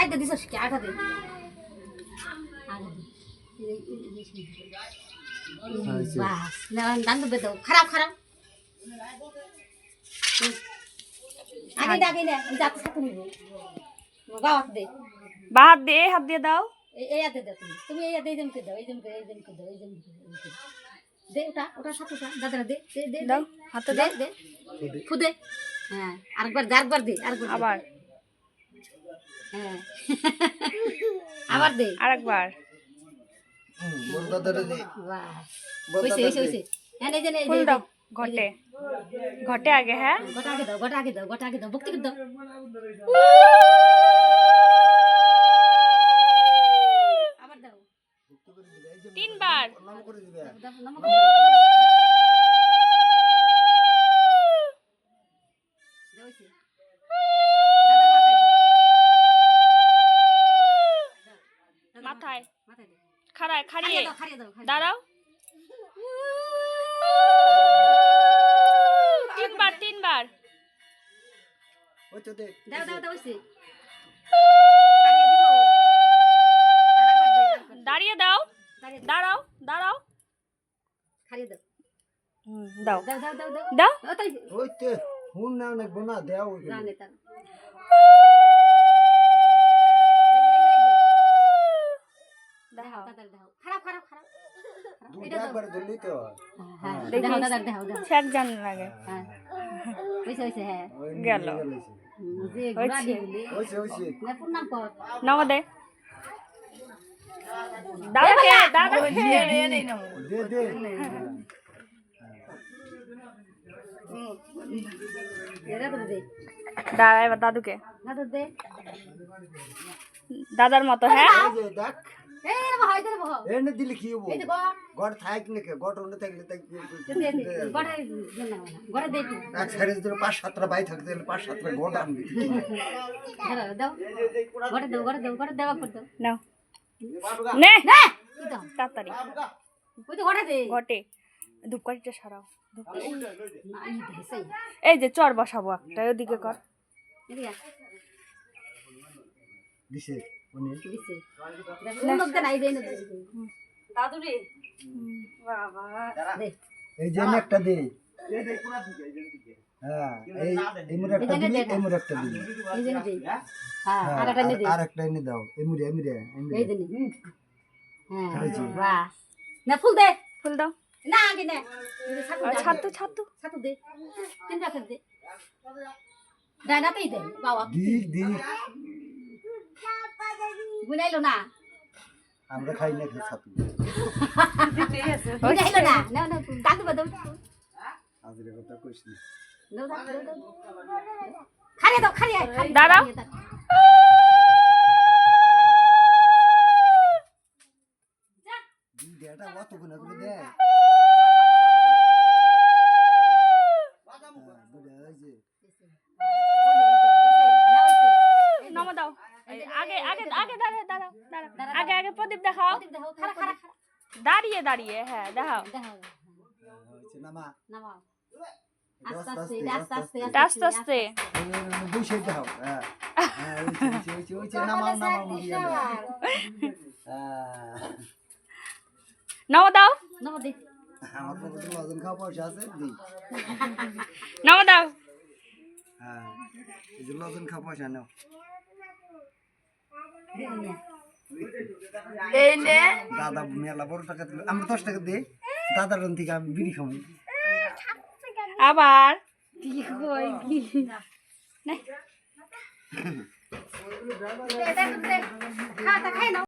সাইডে দিছস কি আটা দে বাস না দান দে দাও খারাপ খারাপ আগে ডাকে না যাতে সাথে নিব গাওয়াত দে বাহাত দে হাত দিয়ে দাও এই হাতে দাও তুমি এই হাতে এইজনকে দাও এইজনকে দাও এইজনকে দে ওটা সাথে দাদা দে দে দাও হাতে দে দাও দে ফুদে হ্যাঁ আরেকবার দে আরেকবার আবার হ্যাঁ আবার দে আরেকবার বড় দাদারে দে বাহ হইছে হ্যাঁ এই যে ফুল দাও ঘটে ঘটে আগে হ্যাঁ গোটা আগে দাও ভক্তি করে দাও আবার দাও 3 বার নাম করে দিবে নাম মাথায় মাথায় দে খাড়ায় খাড়িয়ে খাড়িয়ে দাও দাঁড়াও 3 বার ওই তো দে দাও হইছে দাঁড়িয়ে দাও দাঁড়াও দাঁড়াও খাড়িয়ে দাও দাও দাও দাও তাই ওই তো হুন না অনেক বনা দেও ওই জানে তার দাও খারাপ দুটা একবার ধরলি তো হ্যাঁ দাও শেক জান লাগে হ্যাঁ হইছে হ্যাঁ গেল যে ঘোড়া দিলে ওইছে না প্রণাম কর নাও দে দাদাকে দে এরা তো দে দাঁড়া এবার দাদুকে না তো দে দাদার মতো হ্যাঁ এই যে দেখ এই রে ভাই দে ভাই এনে দিলে কি হবো এই যে গড় গড় থাক নাকি গড় ওনে থাকলে তাই গড়ে দে এক সাইডে যদি 5-7টা বাই থাকতে তাহলে 5-7টা গড় আনবি দাও গড়ে দাও দেওয়া কর দাও নাও নে না কি দাও তাড়াতাড়ি ওই তো গড়ে দে ঘটে ধূপকাঠিটা সরাও না এই দে সেই এই যে চর বসাবো একটা ওদিকে কর এদিকে দিছে উনি দিছে দেখো লোক নাই দেই না দাদু রে বাবা দে এই যে একটা দে হ্যাঁ এই মুরে একটা দিবি এই মুরে একটা দিবি এই যে দে হ্যাঁ আরেকটা নে দে আর একটা এনে দাও এই মুরে এই দে হ্যাঁ বাহ না ফুল দে ফুল দাও না আগে নে ছাতু ছাতু দে তিন রাখ দে ডানাতেই দে বাবা দি বুনাইলো না আমরা খাই না খেয়ে ছাতু বুনাইলো না না দাদু দাও আজরে কথা কইছ না দাও খারিয়ে দাঁড়াও দি দেটা কত গুণা করে দে নামা দাও আগে দাঁড়াও আগে প্রদীপ দেখাও দাঁড়িয়ে হ্যাঁ দেখাও নামা নামাও আস্তে আস্তে বুঝে দাও হ্যাঁ ওই নামাও নামা দাও নামা দে আমার তো লজন খাওয়া পয়সা আছে দি নামা দাও হ্যাঁ এই যে লজন খাওয়া পয়সা নাও এই নে দাদা মেলা বড় টাকা দিল আমরা 10 টাকা দিই দাদার থেকে আমি বিড়ি খাবো আবার কি কই কি না এটা খাতা খাই না